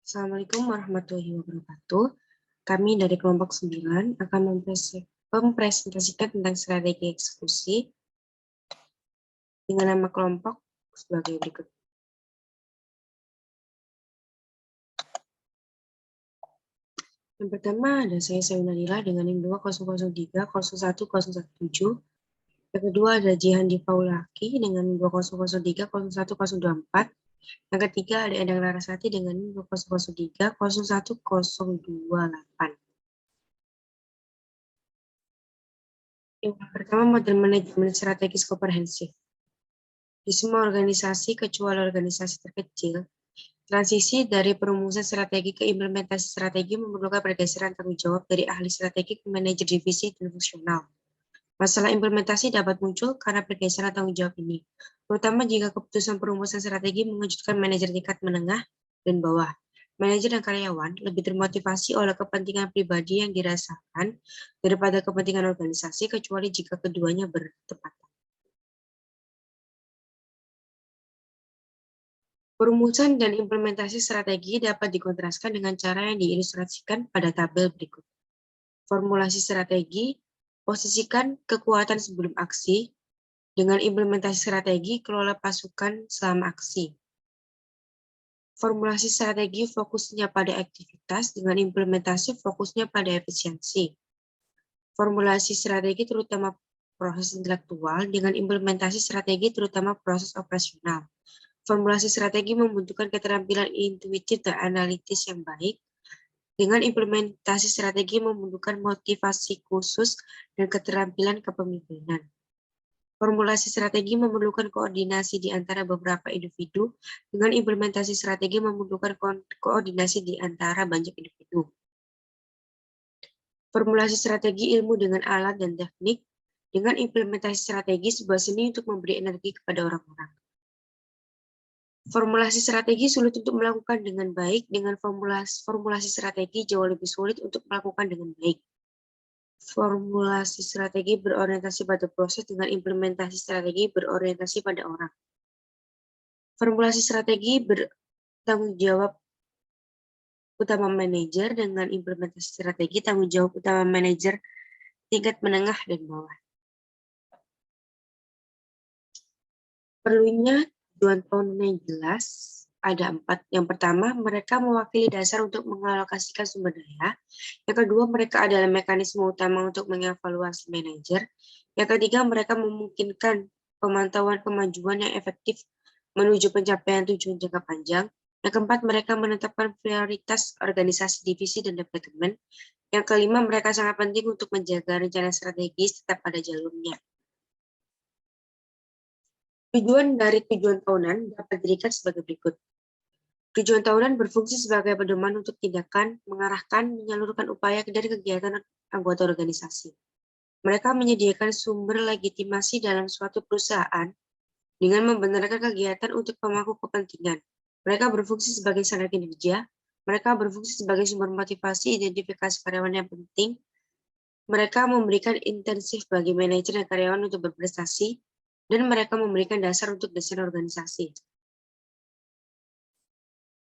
Assalamualaikum warahmatullahi wabarakatuh. Kami dari kelompok 9 akan mempresentasikan tentang strategi eksekusi dengan nama kelompok sebagai berikut. Yang pertama ada saya Nadila dengan NIM 2003 01017. Yang kedua ada Jihandi Paulaki dengan 2003 01024. Yang ketiga ada Endang Larasati dengan 2003 01028. Yang pertama, model manajemen strategis komprehensif. Di semua organisasi, kecuali organisasi terkecil, transisi dari perumusan strategi ke implementasi strategi memerlukan pergeseran tanggung jawab dari ahli strategi ke manajer divisi dan fungsional. Masalah implementasi dapat muncul karena pergeseran tanggung jawab ini, terutama jika keputusan perumusan strategi mengejutkan manajer tingkat menengah dan bawah. Manajer dan karyawan lebih termotivasi oleh kepentingan pribadi yang dirasakan daripada kepentingan organisasi, kecuali jika keduanya bertepatan. Perumusan dan implementasi strategi dapat dikontraskan dengan cara yang diilustrasikan pada tabel berikut. Formulasi strategi, posisikan kekuatan sebelum aksi. Dengan implementasi strategi, kelola pasukan selama aksi. Formulasi strategi fokusnya pada aktivitas, dengan implementasi fokusnya pada efisiensi. Formulasi strategi terutama proses intelektual, dengan implementasi strategi terutama proses operasional. Formulasi strategi membutuhkan keterampilan intuitif dan analitis yang baik. Dengan implementasi strategi membutuhkan motivasi khusus dan keterampilan kepemimpinan. Formulasi strategi memerlukan koordinasi di antara beberapa individu. Dengan implementasi strategi membutuhkan koordinasi di antara banyak individu. Formulasi strategi ilmu dengan alat dan teknik. Dengan implementasi strategi sebuah seni untuk memberi energi kepada orang-orang. Formulasi strategi sulit untuk melakukan dengan baik, dengan formulasi strategi jauh lebih sulit untuk melakukan dengan baik. Formulasi strategi berorientasi pada proses, dengan implementasi strategi berorientasi pada orang. Formulasi strategi bertanggung jawab utama manajer, dengan implementasi strategi tanggung jawab utama manajer tingkat menengah dan bawah. Perlunya tujuan tahunan yang jelas ada 4. Yang pertama, mereka mewakili dasar untuk mengalokasikan sumber daya. Yang kedua, mereka adalah mekanisme utama untuk mengevaluasi manajer. Yang ketiga, mereka memungkinkan pemantauan kemajuan yang efektif menuju pencapaian tujuan jangka panjang. Yang keempat, mereka menetapkan prioritas organisasi, divisi, dan departemen. Yang kelima, mereka sangat penting untuk menjaga rencana strategis tetap pada jalurnya. Tujuan dari tujuan tahunan dapat dirikat sebagai berikut. Tujuan tahunan berfungsi sebagai pedoman untuk tindakan, mengarahkan, menyalurkan upaya dari kegiatan anggota organisasi. Mereka menyediakan sumber legitimasi dalam suatu perusahaan dengan membenarkan kegiatan untuk pemangku kepentingan. Mereka berfungsi sebagai standar kinerja. Mereka berfungsi sebagai sumber motivasi identifikasi karyawan yang penting. Mereka memberikan intensif bagi manajer dan karyawan untuk berprestasi, dan mereka memberikan dasar untuk desain organisasi.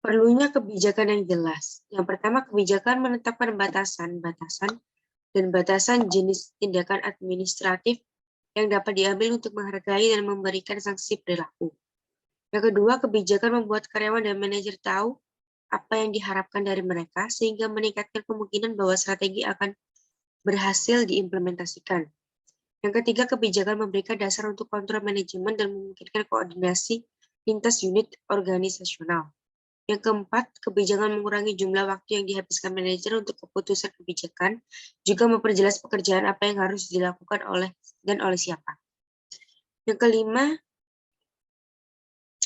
Perlunya kebijakan yang jelas. Yang pertama, kebijakan menetapkan batasan-batasan dan batasan jenis tindakan administratif yang dapat diambil untuk menghargai dan memberikan sanksi perilaku. Yang kedua, kebijakan membuat karyawan dan manajer tahu apa yang diharapkan dari mereka, sehingga meningkatkan kemungkinan bahwa strategi akan berhasil diimplementasikan. Yang ketiga, kebijakan memberikan dasar untuk kontrol manajemen dan memungkinkan koordinasi lintas unit organisasional. Yang keempat, kebijakan mengurangi jumlah waktu yang dihabiskan manajer untuk keputusan kebijakan, juga memperjelas pekerjaan apa yang harus dilakukan oleh siapa. Yang kelima,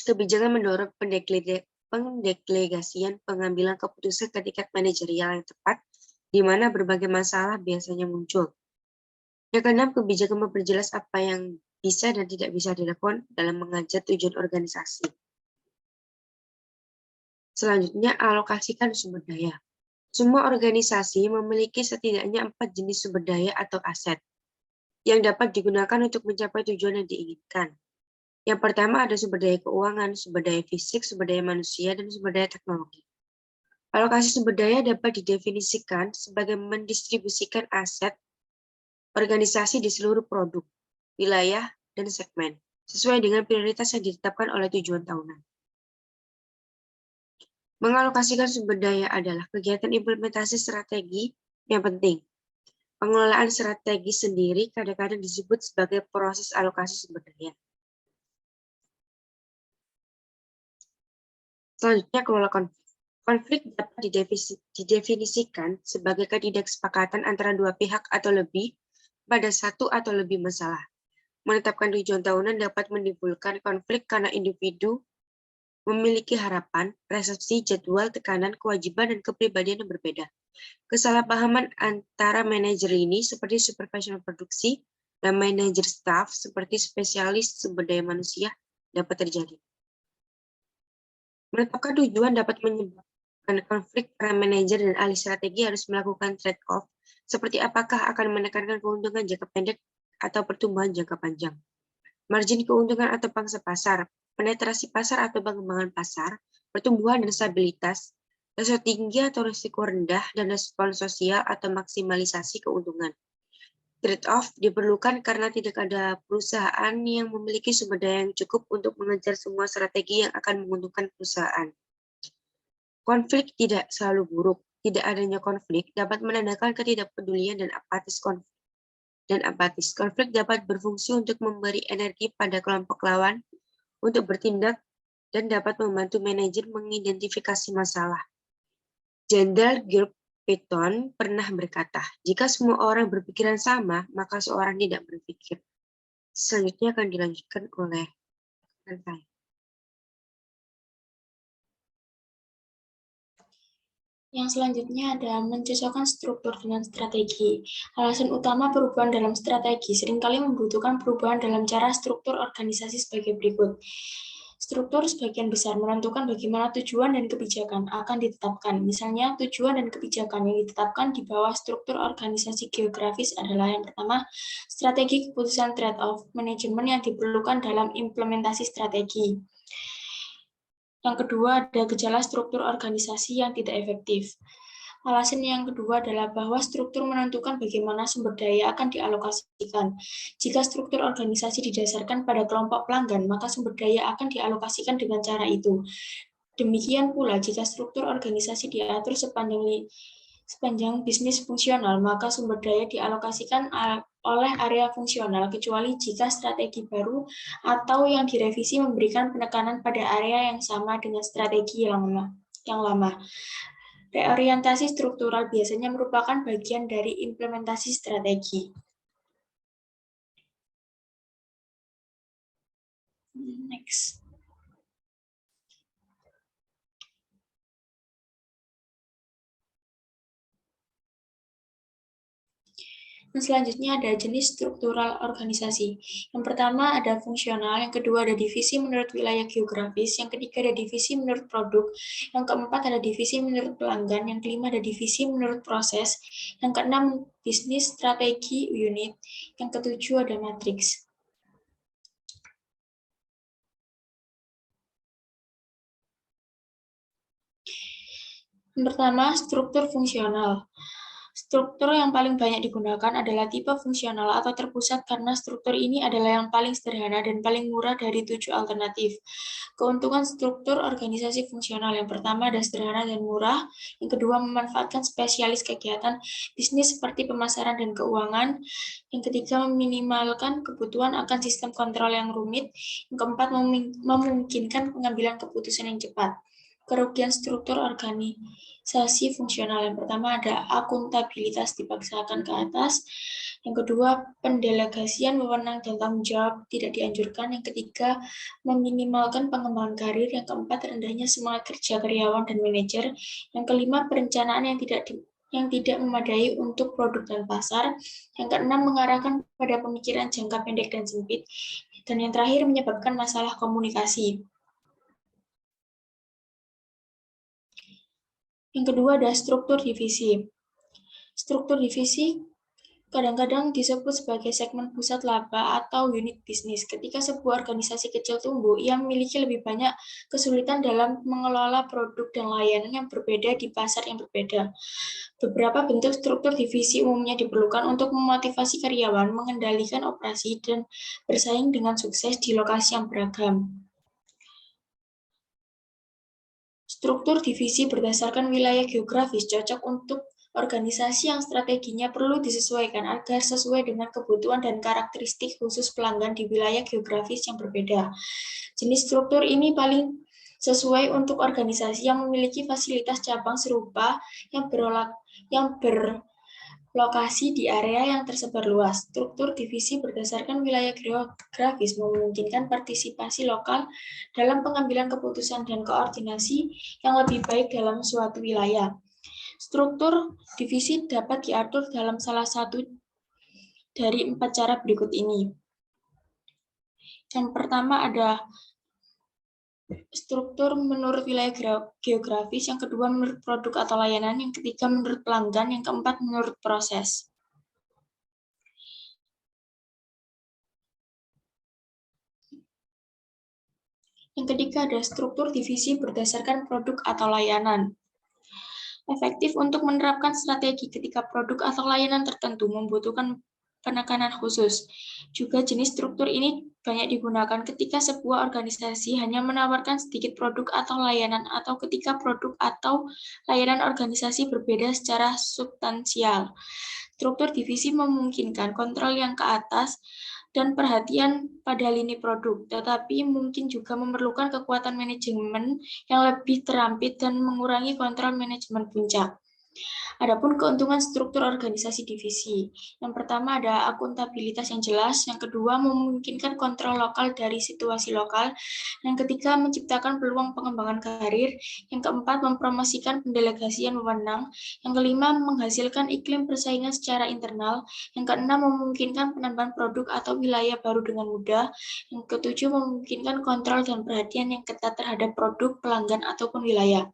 kebijakan mendorong pendelegasian pengambilan keputusan ke tingkat manajerial yang tepat, di mana berbagai masalah biasanya muncul. Yang keenam, kebijakan memperjelas apa yang bisa dan tidak bisa dilakukan dalam mengajar tujuan organisasi. Selanjutnya, alokasikan sumber daya. Semua organisasi memiliki setidaknya 4 jenis sumber daya atau aset yang dapat digunakan untuk mencapai tujuan yang diinginkan. Yang pertama ada sumber daya keuangan, sumber daya fisik, sumber daya manusia, dan sumber daya teknologi. Alokasi sumber daya dapat didefinisikan sebagai mendistribusikan aset organisasi di seluruh produk, wilayah, dan segmen, sesuai dengan prioritas yang ditetapkan oleh tujuan tahunan. Mengalokasikan sumber daya adalah kegiatan implementasi strategi yang penting. Pengelolaan strategi sendiri kadang-kadang disebut sebagai proses alokasi sumber daya. Selanjutnya, kelola konflik. Konflik dapat didefinisikan sebagai ketidaksepakatan antara dua pihak atau lebih pada satu atau lebih masalah. Menetapkan tujuan tahunan dapat menimbulkan konflik karena individu memiliki harapan, persepsi, jadwal, tekanan, kewajiban, dan kepribadian yang berbeda. Kesalahpahaman antara manajer ini seperti supervision produksi dan manajer staff seperti spesialis sumber daya manusia dapat terjadi. Menetapkan tujuan dapat menyebabkan konflik karena manajer dan ahli strategi harus melakukan trade-off seperti apakah akan menekankan keuntungan jangka pendek atau pertumbuhan jangka panjang. Margin keuntungan atau pangsa pasar, penetrasi pasar atau pengembangan pasar, pertumbuhan dan stabilitas, resiko tinggi atau risiko rendah, dan respon sosial atau maksimalisasi keuntungan. Trade-off diperlukan karena tidak ada perusahaan yang memiliki sumber daya yang cukup untuk mengejar semua strategi yang akan menguntungkan perusahaan. Konflik tidak selalu buruk. Tidak adanya konflik dapat menandakan ketidakpedulian dan apatis konflik. Konflik dapat berfungsi untuk memberi energi pada kelompok lawan untuk bertindak dan dapat membantu manajer mengidentifikasi masalah. Jenderal George Patton pernah berkata, jika semua orang berpikiran sama, maka seorang tidak berpikir. Selanjutnya akan dilanjutkan oleh saya. Yang selanjutnya ada mencocokkan struktur dengan strategi. Alasan utama perubahan dalam strategi seringkali membutuhkan perubahan dalam cara struktur organisasi sebagai berikut. Struktur sebagian besar menentukan bagaimana tujuan dan kebijakan akan ditetapkan. Misalnya, tujuan dan kebijakan yang ditetapkan di bawah struktur organisasi geografis adalah yang pertama, strategi keputusan trade-off, manajemen yang diperlukan dalam implementasi strategi. Yang kedua, ada gejala struktur organisasi yang tidak efektif. Alasan yang kedua adalah bahwa struktur menentukan bagaimana sumber daya akan dialokasikan. Jika struktur organisasi didasarkan pada kelompok pelanggan, maka sumber daya akan dialokasikan dengan cara itu. Demikian pula, jika struktur organisasi diatur sepanjang bisnis fungsional, maka sumber daya dialokasikan oleh area fungsional, kecuali jika strategi baru atau yang direvisi memberikan penekanan pada area yang sama dengan strategi yang lama. Reorientasi struktural biasanya merupakan bagian dari implementasi strategi. Next. Dan selanjutnya ada jenis struktural organisasi. Yang pertama ada fungsional, yang kedua ada divisi menurut wilayah geografis, yang ketiga ada divisi menurut produk, yang keempat ada divisi menurut pelanggan, yang kelima ada divisi menurut proses, yang keenam bisnis strategi unit, yang ketujuh ada matriks. Yang pertama, struktur fungsional. Struktur yang paling banyak digunakan adalah tipe fungsional atau terpusat karena struktur ini adalah yang paling sederhana dan paling murah dari 7 alternatif. Keuntungan struktur organisasi fungsional yang pertama ada sederhana dan murah, yang kedua memanfaatkan spesialis kegiatan bisnis seperti pemasaran dan keuangan, yang ketiga meminimalkan kebutuhan akan sistem kontrol yang rumit, yang keempat memungkinkan pengambilan keputusan yang cepat. Kerugian struktur organisasi fungsional yang pertama ada akuntabilitas dipaksakan ke atas, yang kedua pendelegasian wewenang dan tanggung jawab tidak dianjurkan, yang ketiga meminimalkan pengembangan karir, yang keempat rendahnya semangat kerja karyawan dan manajer, yang kelima perencanaan yang tidak memadai untuk produk dan pasar, yang keenam mengarahkan pada pemikiran jangka pendek dan sempit, dan yang terakhir menyebabkan masalah komunikasi. Yang kedua ada struktur divisi. Struktur divisi kadang-kadang disebut sebagai segmen pusat laba atau unit bisnis. Ketika sebuah organisasi kecil tumbuh, ia memiliki lebih banyak kesulitan dalam mengelola produk dan layanan yang berbeda di pasar yang berbeda. Beberapa bentuk struktur divisi umumnya diperlukan untuk memotivasi karyawan, mengendalikan operasi, dan bersaing dengan sukses di lokasi yang beragam. Struktur divisi berdasarkan wilayah geografis cocok untuk organisasi yang strateginya perlu disesuaikan agar sesuai dengan kebutuhan dan karakteristik khusus pelanggan di wilayah geografis yang berbeda. Jenis struktur ini paling sesuai untuk organisasi yang memiliki fasilitas cabang serupa yang berlokasi di area yang tersebar luas. Struktur divisi berdasarkan wilayah geografis memungkinkan partisipasi lokal dalam pengambilan keputusan dan koordinasi yang lebih baik dalam suatu wilayah. Struktur divisi dapat diatur dalam salah satu dari 4 cara berikut ini. Yang pertama ada struktur menurut wilayah geografis, yang kedua menurut produk atau layanan, yang ketiga menurut pelanggan, yang keempat menurut proses. Yang ketiga ada struktur divisi berdasarkan produk atau layanan. Efektif untuk menerapkan strategi ketika produk atau layanan tertentu membutuhkan penekanan khusus. Juga jenis struktur ini banyak digunakan ketika sebuah organisasi hanya menawarkan sedikit produk atau layanan atau ketika produk atau layanan organisasi berbeda secara substansial. Struktur divisi memungkinkan kontrol yang ke atas dan perhatian pada lini produk, tetapi mungkin juga memerlukan kekuatan manajemen yang lebih terampil dan mengurangi kontrol manajemen puncak. Adapun keuntungan struktur organisasi divisi. Yang pertama ada akuntabilitas yang jelas, yang kedua memungkinkan kontrol lokal dari situasi lokal, yang ketiga menciptakan peluang pengembangan karir, yang keempat mempromosikan pendelegasian wewenang, yang kelima menghasilkan iklim persaingan secara internal, yang keenam memungkinkan penambahan produk atau wilayah baru dengan mudah, yang ketujuh memungkinkan kontrol dan perhatian yang ketat terhadap produk, pelanggan, ataupun wilayah.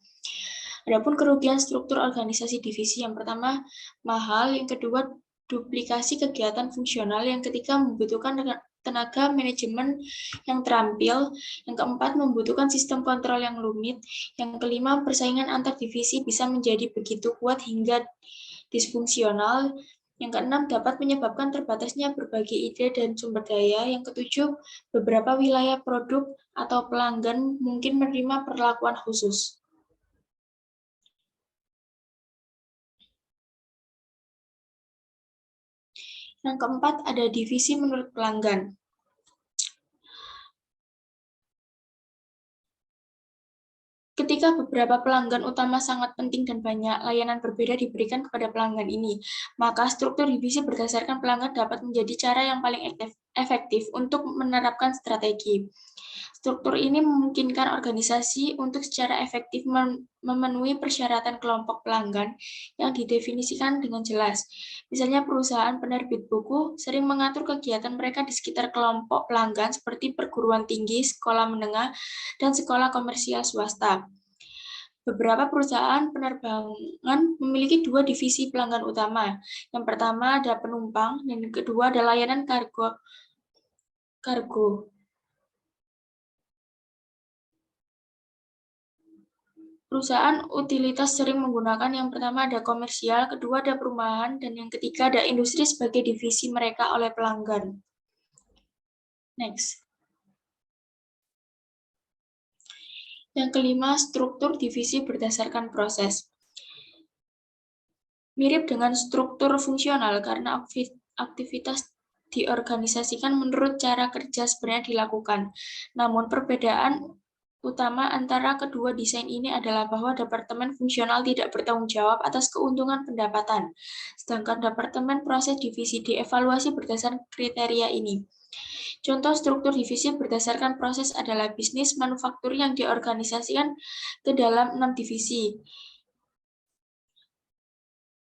Adapun kerugian struktur organisasi divisi, yang pertama mahal, yang kedua duplikasi kegiatan fungsional, yang ketiga membutuhkan tenaga manajemen yang terampil, yang keempat membutuhkan sistem kontrol yang rumit, yang kelima persaingan antar divisi bisa menjadi begitu kuat hingga disfungsional, yang keenam dapat menyebabkan terbatasnya berbagai ide dan sumber daya, yang ketujuh beberapa wilayah produk atau pelanggan mungkin menerima perlakuan khusus. Yang keempat ada divisi menurut pelanggan. Ketika beberapa pelanggan utama sangat penting dan banyak layanan berbeda diberikan kepada pelanggan ini, maka struktur divisi berdasarkan pelanggan dapat menjadi cara yang paling efektif untuk menerapkan strategi. Struktur ini memungkinkan organisasi untuk secara efektif memenuhi persyaratan kelompok pelanggan yang didefinisikan dengan jelas. Misalnya perusahaan penerbit buku sering mengatur kegiatan mereka di sekitar kelompok pelanggan seperti perguruan tinggi, sekolah menengah, dan sekolah komersial swasta. Beberapa perusahaan penerbangan memiliki 2 divisi pelanggan utama. Yang pertama ada penumpang, dan yang kedua ada layanan kargo. Perusahaan utilitas sering menggunakan yang pertama ada komersial, kedua ada perumahan, dan yang ketiga ada industri sebagai divisi mereka oleh pelanggan. Next. Yang kelima, struktur divisi berdasarkan proses. Mirip dengan struktur fungsional karena aktivitas diorganisasikan menurut cara kerja sebenarnya dilakukan. Namun perbedaan utama antara kedua desain ini adalah bahwa departemen fungsional tidak bertanggung jawab atas keuntungan pendapatan, sedangkan departemen proses divisi dievaluasi berdasarkan kriteria ini. Contoh struktur divisi berdasarkan proses adalah bisnis manufaktur yang diorganisasikan ke dalam 6 divisi.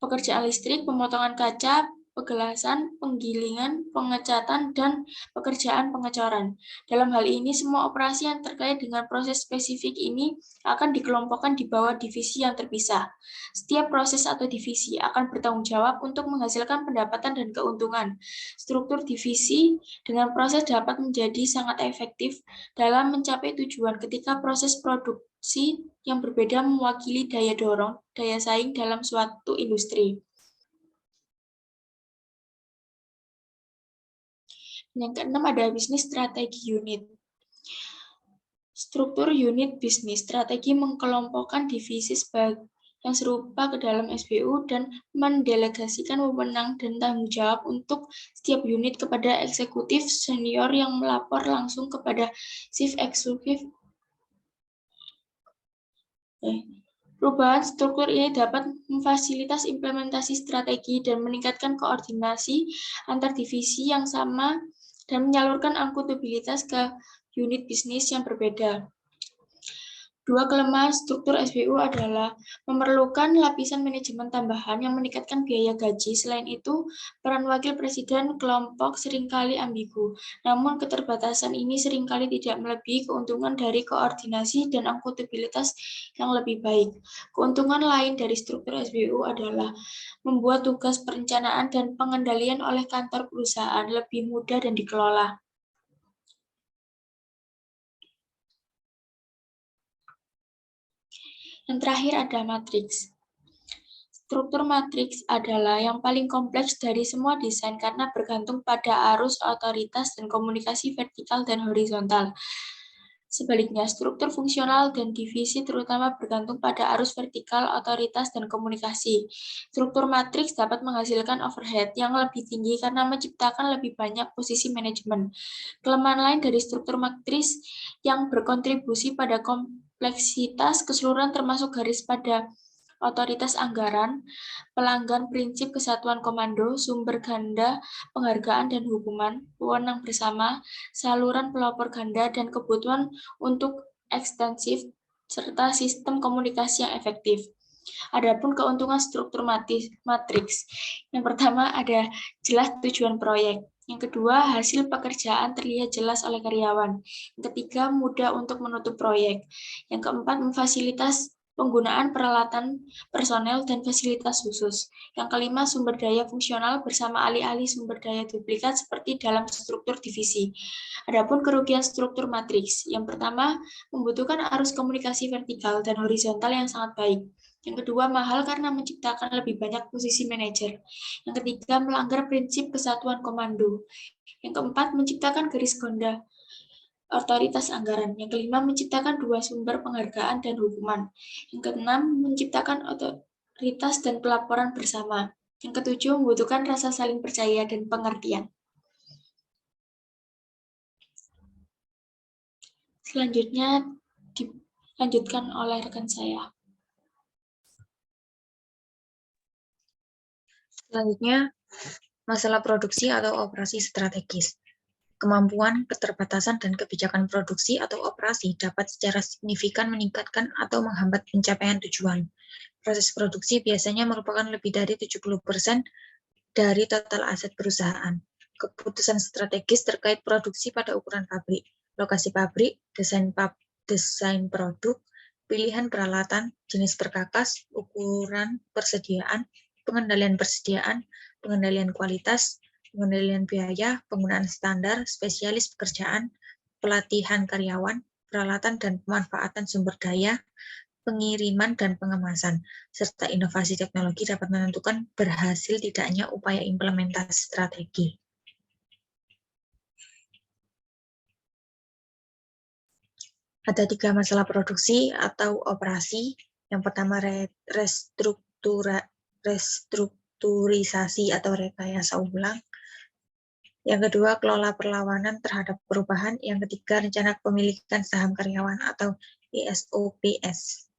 Pekerjaan listrik, pemotongan kaca, pegelasan, penggilingan, pengecatan, dan pekerjaan pengecoran. Dalam hal ini, semua operasi yang terkait dengan proses spesifik ini akan dikelompokkan di bawah divisi yang terpisah. Setiap proses atau divisi akan bertanggung jawab untuk menghasilkan pendapatan dan keuntungan. Struktur divisi dengan proses dapat menjadi sangat efektif dalam mencapai tujuan ketika proses produksi yang berbeda mewakili daya dorong, daya saing dalam suatu industri. Yang keenam ada bisnis strategi unit. Struktur unit bisnis strategi mengkelompokkan divisi yang serupa ke dalam SBU dan mendelegasikan wewenang dan tanggung jawab untuk setiap unit kepada eksekutif senior yang melapor langsung kepada chief eksekutif. Perubahan struktur ini dapat memfasilitasi implementasi strategi dan meningkatkan koordinasi antar divisi yang sama dan menyalurkan akuntabilitas ke unit bisnis yang berbeda. Dua kelemahan struktur SBU adalah memerlukan lapisan manajemen tambahan yang meningkatkan biaya gaji. Selain itu, peran wakil presiden kelompok seringkali ambigu. Namun, keterbatasan ini seringkali tidak melebihi keuntungan dari koordinasi dan akuntabilitas yang lebih baik. Keuntungan lain dari struktur SBU adalah membuat tugas perencanaan dan pengendalian oleh kantor perusahaan lebih mudah dan dikelola. Yang terakhir ada matriks. Struktur matriks adalah yang paling kompleks dari semua desain karena bergantung pada arus, otoritas, dan komunikasi vertikal dan horizontal. Sebaliknya, struktur fungsional dan divisi terutama bergantung pada arus vertikal, otoritas, dan komunikasi. Struktur matriks dapat menghasilkan overhead yang lebih tinggi karena menciptakan lebih banyak posisi manajemen. Kelemahan lain dari struktur matriks yang berkontribusi pada kompleksitas keseluruhan termasuk garis pada otoritas anggaran, pelanggan prinsip kesatuan komando, sumber ganda, penghargaan dan hukuman, wewenang bersama, saluran pelopor ganda, dan kebutuhan untuk ekstensif, serta sistem komunikasi yang efektif. Adapun keuntungan struktur matriks, yang pertama ada jelas tujuan proyek. Yang kedua, hasil pekerjaan terlihat jelas oleh karyawan. Yang ketiga, mudah untuk menutup proyek. Yang keempat, memfasilitasi penggunaan peralatan, personel, dan fasilitas khusus. Yang kelima, sumber daya fungsional bersama alih-alih sumber daya duplikat seperti dalam struktur divisi. Adapun kerugian struktur matriks. Yang pertama, membutuhkan arus komunikasi vertikal dan horizontal yang sangat baik. Yang kedua, mahal karena menciptakan lebih banyak posisi manajer. Yang ketiga, melanggar prinsip kesatuan komando. Yang keempat, menciptakan garis ganda otoritas anggaran. Yang kelima, menciptakan dua sumber penghargaan dan hukuman. Yang keenam, menciptakan otoritas dan pelaporan bersama. Yang ketujuh, membutuhkan rasa saling percaya dan pengertian. Selanjutnya dilanjutkan oleh rekan saya. Selanjutnya, masalah produksi atau operasi strategis. Kemampuan, keterbatasan, dan kebijakan produksi atau operasi dapat secara signifikan meningkatkan atau menghambat pencapaian tujuan. Proses produksi biasanya merupakan lebih dari 70% dari total aset perusahaan. Keputusan strategis terkait produksi pada ukuran pabrik, lokasi pabrik, desain produk, pilihan peralatan, jenis perkakas, ukuran persediaan, pengendalian kualitas, pengendalian biaya, penggunaan standar, spesialis pekerjaan, pelatihan karyawan, peralatan dan pemanfaatan sumber daya, pengiriman dan pengemasan, serta inovasi teknologi dapat menentukan berhasil tidaknya upaya implementasi strategi. Ada 3 masalah produksi atau operasi. Yang pertama, restrukturisasi atau rekayasa ulang. Yang kedua, kelola perlawanan terhadap perubahan. Yang ketiga, rencana kepemilikan saham karyawan atau ESOPS.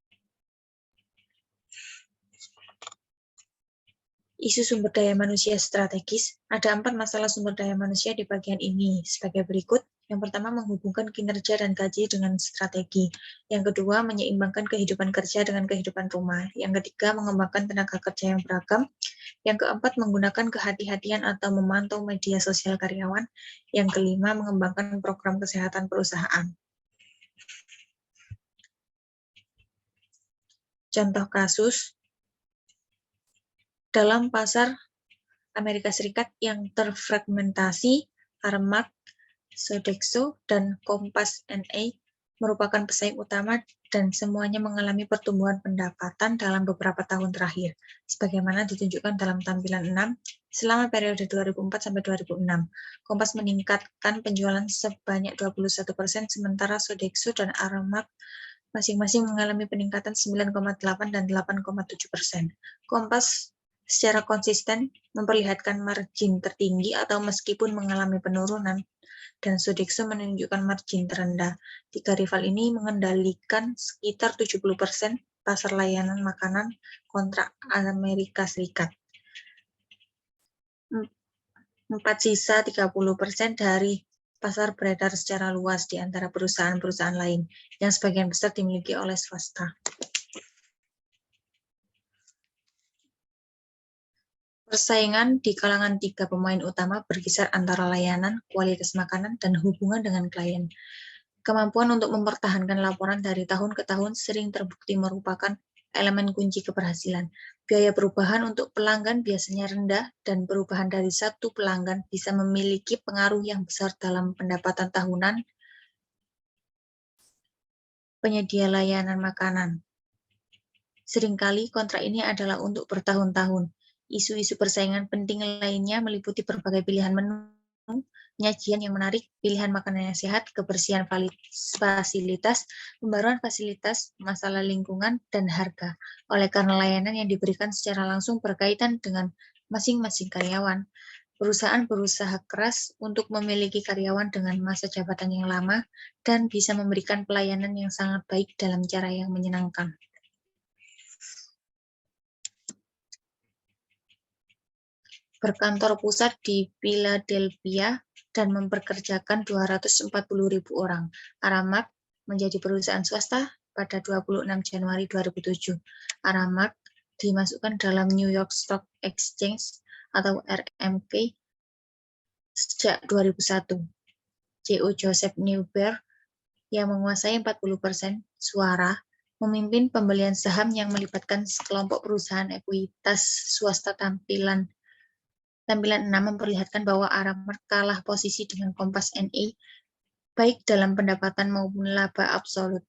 Isu sumber daya manusia strategis. Ada 4 masalah sumber daya manusia di bagian ini sebagai berikut. Yang pertama, menghubungkan kinerja dan gaji dengan strategi. Yang kedua, menyeimbangkan kehidupan kerja dengan kehidupan rumah. Yang ketiga, mengembangkan tenaga kerja yang beragam. Yang keempat, menggunakan kehati-hatian atau memantau media sosial karyawan. Yang kelima, mengembangkan program kesehatan perusahaan. Contoh kasus, dalam pasar Amerika Serikat yang terfragmentasi, Aramark, Sodexo, dan Kompas NA merupakan pesaing utama dan semuanya mengalami pertumbuhan pendapatan dalam beberapa tahun terakhir, sebagaimana ditunjukkan dalam tampilan 6 selama periode 2004 sampai 2006. Kompas meningkatkan penjualan sebanyak 21%, sementara Sodexo dan Aramark masing-masing mengalami peningkatan 9,8 dan 8,7%. Kompas secara konsisten memperlihatkan margin tertinggi atau meskipun mengalami penurunan, dan Sodexo menunjukkan margin terendah. Tiga rival ini mengendalikan sekitar 70% pasar layanan makanan kontrak Amerika Serikat. 4 sisa 30% dari pasar beredar secara luas di antara perusahaan-perusahaan lain, yang sebagian besar dimiliki oleh swasta. Persaingan di kalangan tiga pemain utama berkisar antara layanan, kualitas makanan, dan hubungan dengan klien. Kemampuan untuk mempertahankan laporan dari tahun ke tahun sering terbukti merupakan elemen kunci keberhasilan. Biaya perubahan untuk pelanggan biasanya rendah, dan perubahan dari satu pelanggan bisa memiliki pengaruh yang besar dalam pendapatan tahunan penyedia layanan makanan. Seringkali kontrak ini adalah untuk bertahun-tahun. Isu-isu persaingan penting lainnya meliputi berbagai pilihan menu, penyajian yang menarik, pilihan makanan yang sehat, kebersihan fasilitas, pembaruan fasilitas, masalah lingkungan, dan harga. Oleh karena layanan yang diberikan secara langsung berkaitan dengan masing-masing karyawan, perusahaan berusaha keras untuk memiliki karyawan dengan masa jabatan yang lama dan bisa memberikan pelayanan yang sangat baik dalam cara yang menyenangkan. Berkantor pusat di Philadelphia dan mempekerjakan 240.000 orang. Aramark menjadi perusahaan swasta pada 26 Januari 2007. Aramark dimasukkan dalam New York Stock Exchange atau RMK sejak 2001. CEO Joseph Neuber yang menguasai 40% suara memimpin pembelian saham yang melibatkan sekelompok perusahaan ekuitas swasta. Tampilan 6 memperlihatkan bahwa Aramark kalah posisi dengan Kompas NA, baik dalam pendapatan maupun laba absolut.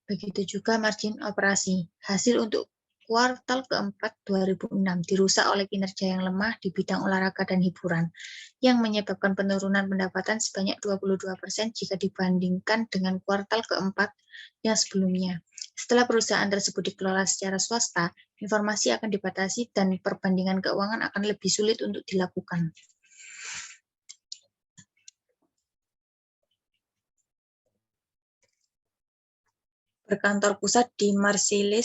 Begitu juga margin operasi. Hasil untuk kuartal keempat 2006 dirusak oleh kinerja yang lemah di bidang olahraga dan hiburan, yang menyebabkan penurunan pendapatan sebanyak 22% jika dibandingkan dengan kuartal keempat yang sebelumnya. Setelah perusahaan tersebut dikelola secara swasta, informasi akan dibatasi dan perbandingan keuangan akan lebih sulit untuk dilakukan. Berkantor pusat di Marseille,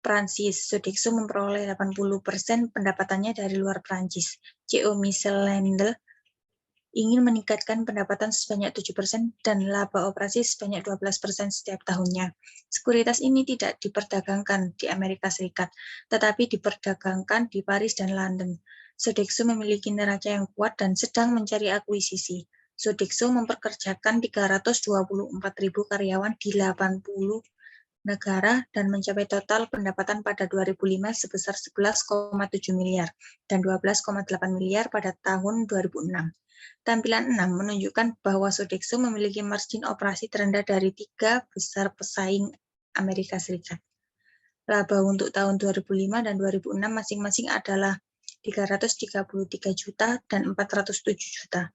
Prancis, Sodexo memperoleh 80% pendapatannya dari luar Prancis. CEO Michel Lendl ingin meningkatkan pendapatan sebanyak 7% dan laba operasi sebanyak 12% setiap tahunnya. Sekuritas ini tidak diperdagangkan di Amerika Serikat, tetapi diperdagangkan di Paris dan London. Sodexo memiliki neraca yang kuat dan sedang mencari akuisisi. Sodexo mempekerjakan 324.000 karyawan di 80 negara dan mencapai total pendapatan pada 2005 sebesar 11,7 miliar dan 12,8 miliar pada tahun 2006. Tampilan 6 menunjukkan bahwa Sodexo memiliki margin operasi terendah dari tiga besar pesaing Amerika Serikat. Laba untuk tahun 2005 dan 2006 masing-masing adalah 333 juta dan 407 juta.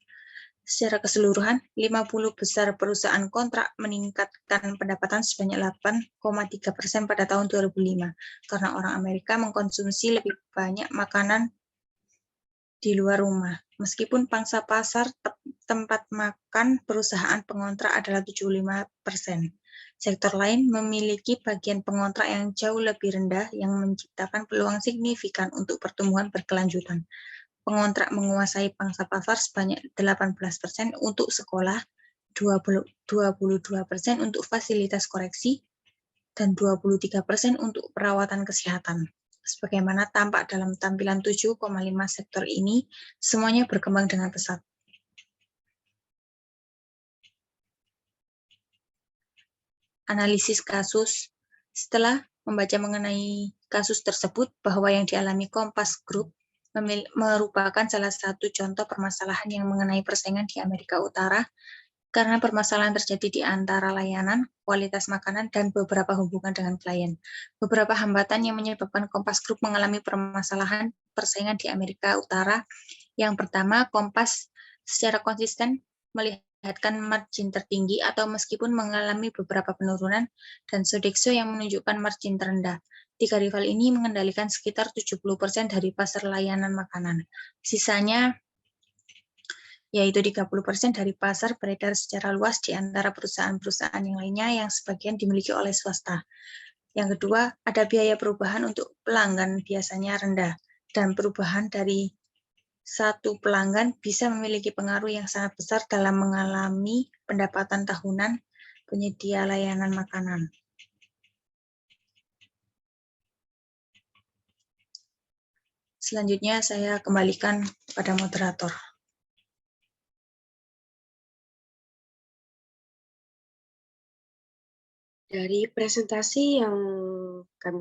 Secara keseluruhan, 50 besar perusahaan kontrak meningkatkan pendapatan sebanyak 8,3% pada tahun 2005, karena orang Amerika mengkonsumsi lebih banyak makanan di luar rumah. Meskipun pangsa pasar tempat makan perusahaan pengontrak adalah 75%. Sektor lain memiliki bagian pengontrak yang jauh lebih rendah yang menciptakan peluang signifikan untuk pertumbuhan berkelanjutan. pengontrak menguasai pangsa pasar sebanyak 18% untuk sekolah, 22% untuk fasilitas koreksi, dan 23% untuk perawatan kesehatan. Sebagaimana tampak dalam tampilan 7,5 sektor ini, semuanya berkembang dengan pesat. Analisis kasus. Setelah membaca mengenai kasus tersebut, bahwa yang dialami Kompas Group merupakan salah satu contoh permasalahan yang mengenai persaingan di Amerika Utara, karena permasalahan terjadi di antara layanan, kualitas makanan, dan beberapa hubungan dengan klien. Beberapa hambatan yang menyebabkan Kompas Group mengalami permasalahan persaingan di Amerika Utara. Yang pertama, Kompas secara konsisten melihatkan margin tertinggi atau meskipun mengalami beberapa penurunan, dan Sodexo yang menunjukkan margin terendah. Tiga rival ini mengendalikan sekitar 70% dari pasar layanan makanan. Sisanya yaitu 30% dari pasar beredar secara luas di antara perusahaan-perusahaan yang lainnya yang sebagian dimiliki oleh swasta. Yang kedua, ada biaya perubahan untuk pelanggan biasanya rendah, dan perubahan dari satu pelanggan bisa memiliki pengaruh yang sangat besar dalam mengalami pendapatan tahunan penyedia layanan makanan. Selanjutnya saya kembalikan kepada moderator. Dari presentasi yang kami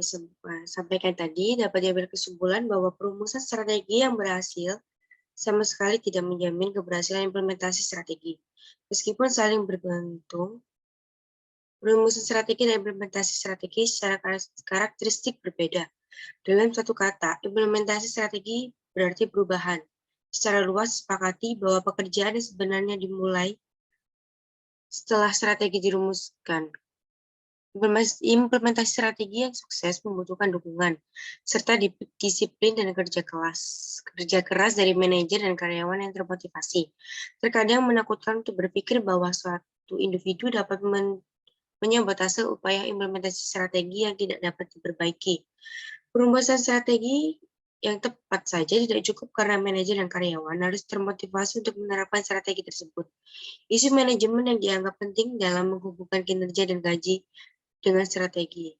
sampaikan tadi, dapat diambil kesimpulan bahwa perumusan strategi yang berhasil sama sekali tidak menjamin keberhasilan implementasi strategi. Meskipun saling bergantung, perumusan strategi dan implementasi strategi secara karakteristik berbeda. Dalam satu kata, implementasi strategi berarti perubahan. Secara luas sepakati bahwa pekerjaan yang sebenarnya dimulai setelah strategi dirumuskan. Implementasi strategi yang sukses membutuhkan dukungan, serta disiplin dan kerja keras dari manajer dan karyawan yang termotivasi. Terkadang menakutkan untuk berpikir bahwa suatu individu dapat menyabotase upaya implementasi strategi yang tidak dapat diperbaiki. Perumusan strategi yang tepat saja tidak cukup karena manajer dan karyawan harus termotivasi untuk menerapkan strategi tersebut. Isu manajemen yang dianggap penting dalam menghubungkan kinerja dan gaji dengan strategi.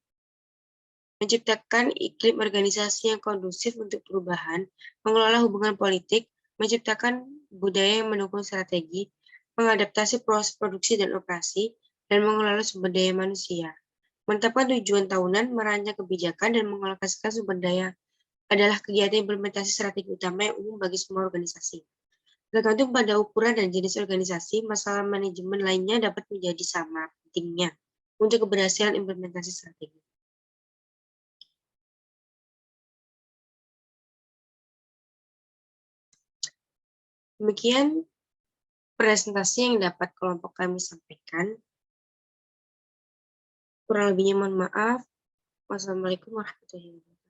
Menciptakan iklim organisasi yang kondusif untuk perubahan, mengelola hubungan politik, menciptakan budaya yang mendukung strategi, mengadaptasi proses produksi dan operasi, dan mengelola sumber daya manusia. Menetapkan tujuan tahunan, merancang kebijakan, dan mengalokasikan sumber daya adalah kegiatan implementasi strategi utama yang umum bagi semua organisasi. Tergantung pada ukuran dan jenis organisasi, masalah manajemen lainnya dapat menjadi sama pentingnya untuk keberhasilan implementasi strategi. Demikian presentasi yang dapat kelompok kami sampaikan. Kurang lebihnya mohon maaf. Wassalamualaikum warahmatullahi wabarakatuh.